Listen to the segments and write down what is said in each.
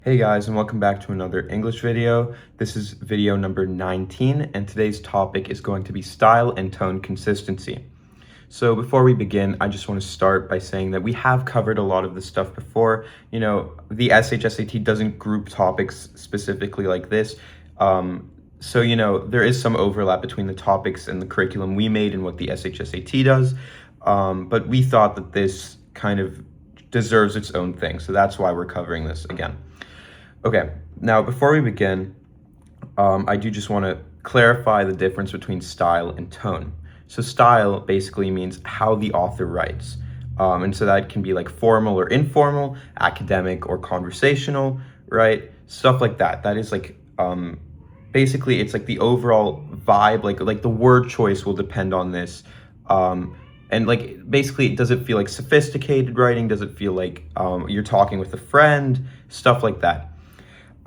Hey guys, and welcome back to another English video. This is video number 19, and today's topic is going to be style and tone consistency. So before we begin, I just want to start by saying that we have covered a lot of this stuff before. You know, the SHSAT doesn't group topics specifically like this. So, there is some overlap between the topics and the curriculum we made and what the SHSAT does. But we thought that this kind of deserves its own thing. So that's why we're covering this again. Okay, now before we begin, I do just want to clarify the difference between style and tone. So style basically means how the author writes. And so that can be like formal or informal, academic or conversational, right? Stuff like that. That is like, basically it's like the overall vibe, like the word choice will depend on this. And like, basically, does it feel like sophisticated writing? Does it feel like you're talking with a friend? Stuff like that.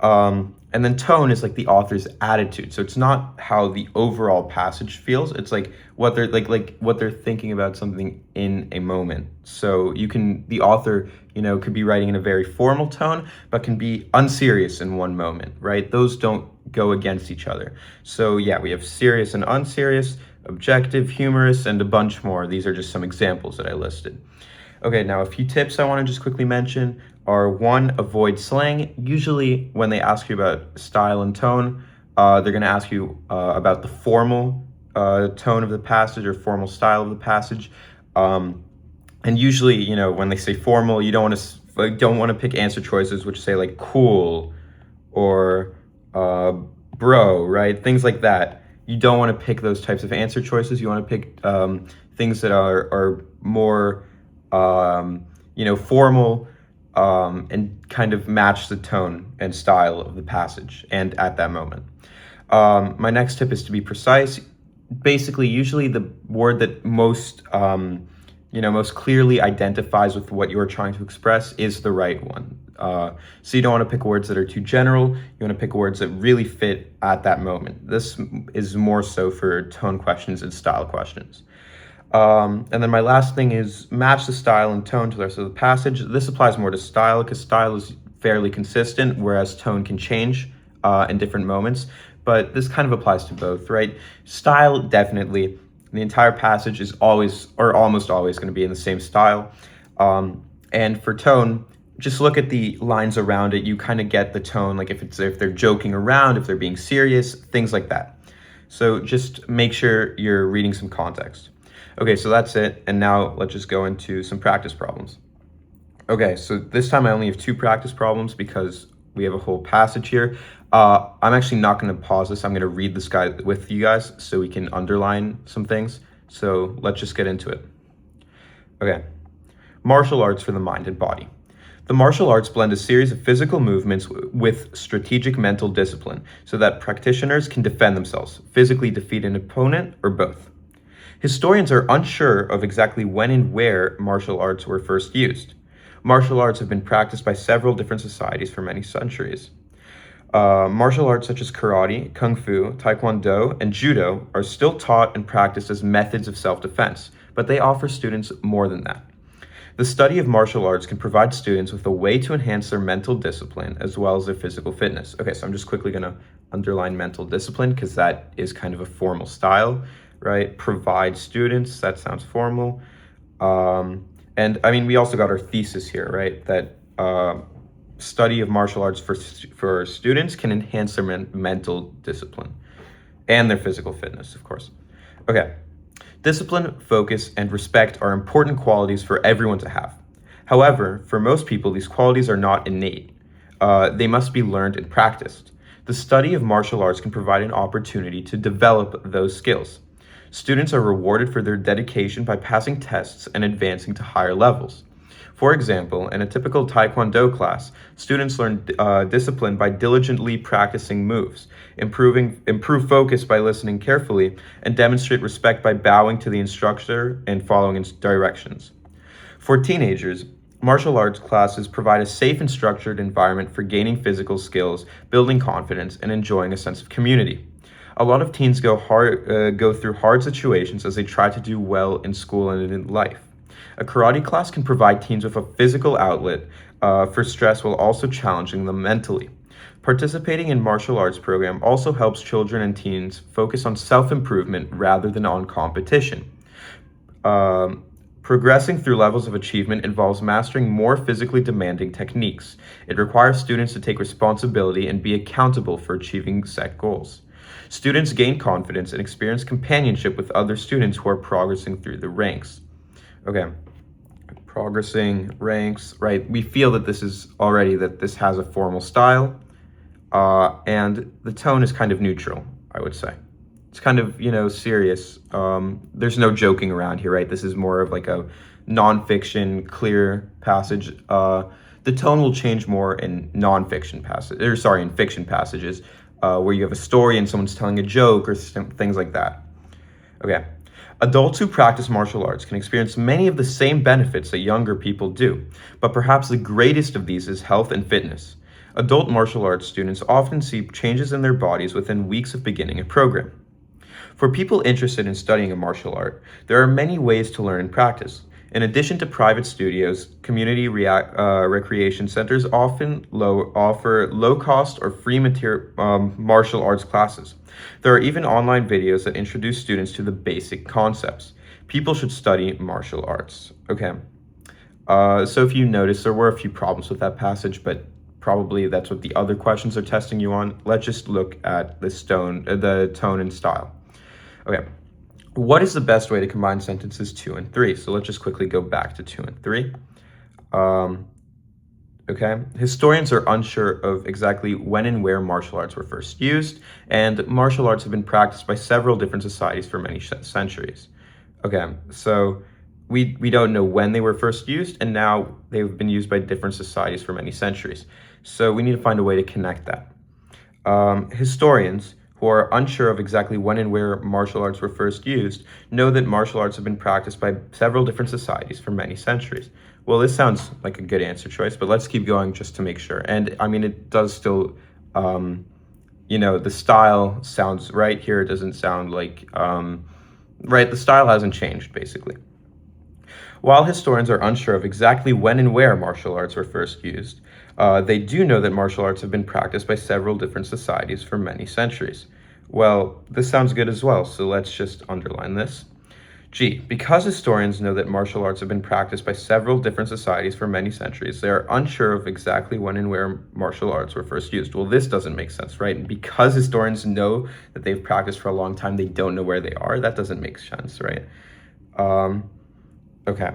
And then tone is like the author's attitude. So it's not how the overall passage feels. It's like what they're like what they're thinking about something in a moment. So the author, could be writing in a very formal tone, but can be unserious in one moment, right? Those don't go against each other. So yeah, we have serious and unserious, objective, humorous, and a bunch more. These are just some examples that I listed. Okay, now a few tips I want to just quickly mention are: one, avoid slang. Usually when they ask you about style and tone, they're going to ask you about the formal tone of the passage or formal style of the passage. And usually, when they say formal, you don't want to pick answer choices which say like cool or bro, right? Things like that. You don't want to pick those types of answer choices. You want to pick things that are more formal, and kind of match the tone and style of the passage and at that moment. My next tip is to be precise. Basically, usually the word that most clearly identifies with what you're trying to express is the right one. So you don't want to pick words that are too general. You want to pick words that really fit at that moment. This is more so for tone questions and style questions. And then my last thing is match the style and tone to the rest of the passage. This applies more to style because style is fairly consistent, whereas tone can change in different moments. But this kind of applies to both, right? Style, definitely. The entire passage is always or almost always going to be in the same style. And for tone, just look at the lines around it. You kind of get the tone, like if they're joking around, if they're being serious, things like that. So just make sure you're reading some context. Okay, so that's it. And now let's just go into some practice problems. Okay, so this time I only have 2 practice problems because we have a whole passage here. I'm actually not going to pause this. I'm going to read this guy with you guys so we can underline some things. So let's just get into it. Okay, martial arts for the mind and body. The martial arts blend a series of physical movements with strategic mental discipline so that practitioners can defend themselves, physically defeat an opponent, or both. Historians are unsure of exactly when and where martial arts were first used. Martial arts have been practiced by several different societies for many centuries. Martial arts such as karate, kung fu, taekwondo, and judo are still taught and practiced as methods of self-defense, but they offer students more than that. The study of martial arts can provide students with a way to enhance their mental discipline as well as their physical fitness. Okay, so I'm just quickly going to underline mental discipline because that is kind of a formal style, right? Provide students, that sounds formal. And I mean, we also got our thesis here, right? That study of martial arts for students can enhance their mental discipline and their physical fitness, of course. Okay. Discipline, focus, and respect are important qualities for everyone to have. However, for most people, these qualities are not innate. They must be learned and practiced. The study of martial arts can provide an opportunity to develop those skills. Students are rewarded for their dedication by passing tests and advancing to higher levels. For example, in a typical Taekwondo class, students learn discipline by diligently practicing moves, improve focus by listening carefully, and demonstrate respect by bowing to the instructor and following directions. For teenagers, martial arts classes provide a safe and structured environment for gaining physical skills, building confidence, and enjoying a sense of community. A lot of teens go through hard situations as they try to do well in school and in life. A karate class can provide teens with a physical outlet for stress while also challenging them mentally. Participating in martial arts program also helps children and teens focus on self-improvement rather than on competition. Um, Progressing through levels of achievement involves mastering more physically demanding techniques. It requires students to take responsibility and be accountable for achieving set goals. Students gain confidence and experience companionship with other students who are progressing through the ranks. Okay, progressing ranks, right? We feel that this has a formal style, and the tone is kind of neutral, I would say. It's kind of, serious. There's no joking around here, right? This is more of like a nonfiction, clear passage. The tone will change more in in fiction passages, where you have a story and someone's telling a joke or things like that. Okay. Adults who practice martial arts can experience many of the same benefits that younger people do, but perhaps the greatest of these is health and fitness. Adult martial arts students often see changes in their bodies within weeks of beginning a program. For people interested in studying a martial art, there are many ways to learn and practice. In addition to private studios, community recreation centers often offer low-cost or free martial arts classes. There are even online videos that introduce students to the basic concepts. People should study martial arts. Okay. So if you notice, there were a few problems with that passage, but probably that's what the other questions are testing you on. Let's just look at the tone and style. Okay, what is the best way to combine sentences 2 and 3? So let's just quickly go back to 2 and 3. Okay, historians are unsure of exactly when and where martial arts were first used, and martial arts have been practiced by several different societies for many centuries. Okay, so we don't know when they were first used, and now they've been used by different societies for many centuries. So we need to find a way to connect that. Historians who are unsure of exactly when and where martial arts were first used know that martial arts have been practiced by several different societies for many centuries. Well, this sounds like a good answer choice, but let's keep going just to make sure. And I mean, it does still, the style sounds right here. It doesn't sound like, right, the style hasn't changed, basically. While historians are unsure of exactly when and where martial arts were first used, they do know that martial arts have been practiced by several different societies for many centuries. Well, this sounds good as well, so let's just underline this. G, because historians know that martial arts have been practiced by several different societies for many centuries, they are unsure of exactly when and where martial arts were first used. Well, this doesn't make sense, right? Because historians know that they've practiced for a long time, they don't know where they are. That doesn't make sense, right? Okay.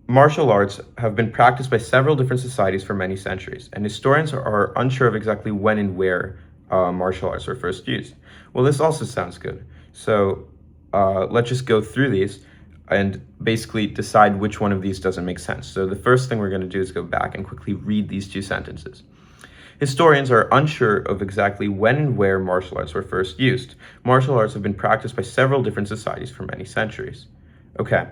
Martial arts have been practiced by several different societies for many centuries, and historians are unsure of exactly when and where martial arts were first used. Well, this also sounds good. So let's just go through these and basically decide which one of these doesn't make sense. So the first thing we're going to do is go back and quickly read these two sentences. Historians are unsure of exactly when and where martial arts were first used. Martial arts have been practiced by several different societies for many centuries. Okay.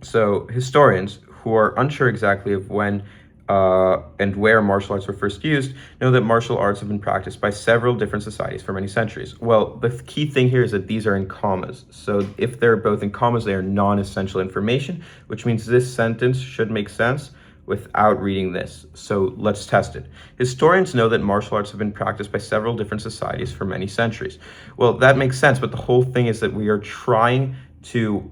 So historians who are unsure exactly of when and where martial arts were first used know that martial arts have been practiced by several different societies for many centuries. Well, the key thing here is that these are in commas. So if they're both in commas, they are non-essential information, which means this sentence should make sense without reading this. So let's test it. Historians know that martial arts have been practiced by several different societies for many centuries. Well, that makes sense, but the whole thing is that we are trying to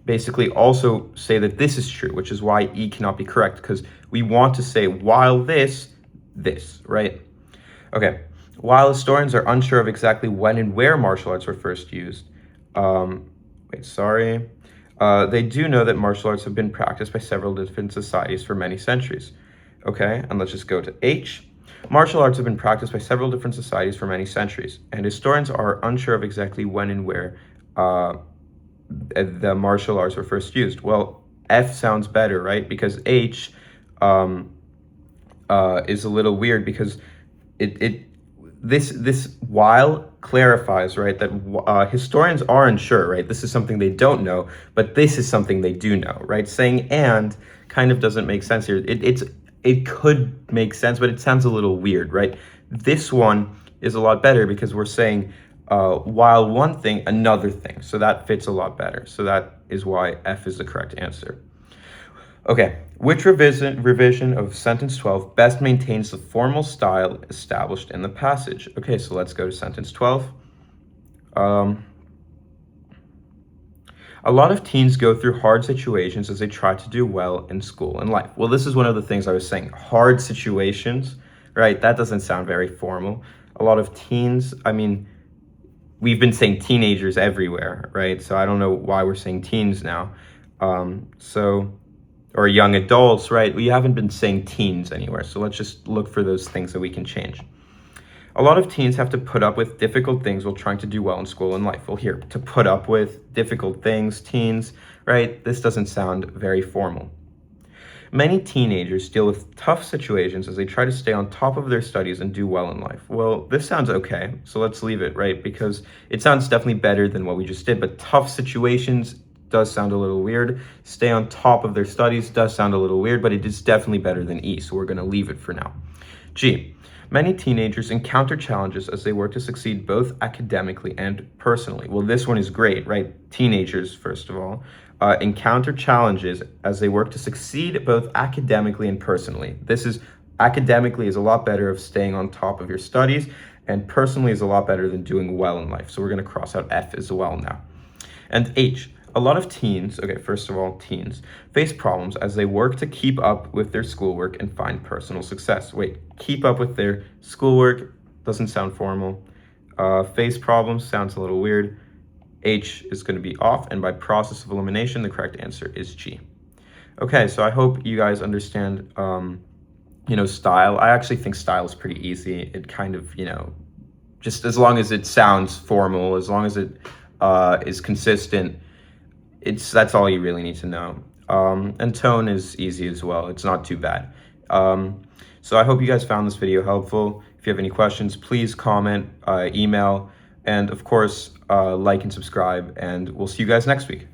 basically also say that this is true, which is why E cannot be correct, because we want to say while this, right? Okay, while historians are unsure of exactly when and where martial arts were first used, they do know that martial arts have been practiced by several different societies for many centuries. Okay, and let's just go to H. Martial arts have been practiced by several different societies for many centuries, and historians are unsure of exactly when and where the martial arts were first used. Well, F sounds better, right? Because H is a little weird because this while clarifies, right, that historians are unsure, right? This is something they don't know, but this is something they do know, right? Saying and kind of doesn't make sense here. It could make sense, but it sounds a little weird, right? This one is a lot better because we're saying while one thing, another thing. So that fits a lot better. So that is why F is the correct answer. Okay, which revision of sentence 12 best maintains the formal style established in the passage? Okay, so let's go to sentence 12. Um, a lot of teens go through hard situations as they try to do well in school and life. Well, this is one of the things I was saying. Hard situations, right? That doesn't sound very formal. A lot of teens, I mean, we've been saying teenagers everywhere, right? So I don't know why we're saying teens now. Or young adults, right? We haven't been saying teens anywhere. So let's just look for those things that we can change. A lot of teens have to put up with difficult things while trying to do well in school and life. Well, here, to put up with difficult things, teens, right? This doesn't sound very formal. Many teenagers deal with tough situations as they try to stay on top of their studies and do well in life. Well, this sounds okay, so let's leave it, right? Because it sounds definitely better than what we just did, but tough situations does sound a little weird. Stay on top of their studies does sound a little weird, but it is definitely better than E, so we're going to leave it for now. G. Many teenagers encounter challenges as they work to succeed both academically and personally. Well, this one is great, right? Teenagers, first of all, encounter challenges as they work to succeed both academically and personally. Academically is a lot better of staying on top of your studies, and personally is a lot better than doing well in life. So we're going to cross out F as well now. And H. A lot of teens, okay, first of all, teens, face problems as they work to keep up with their schoolwork and find personal success. Wait, keep up with their schoolwork doesn't sound formal. Face problems sounds a little weird. H is going to be off, and by process of elimination, the correct answer is G. Okay, so I hope you guys understand, style. I actually think style is pretty easy. It kind of, just as long as it sounds formal, as long as it is consistent, that's all you really need to know. And tone is easy as well. It's not too bad. So I hope you guys found this video helpful. If you have any questions, please comment, email, and of course, like and subscribe, and we'll see you guys next week.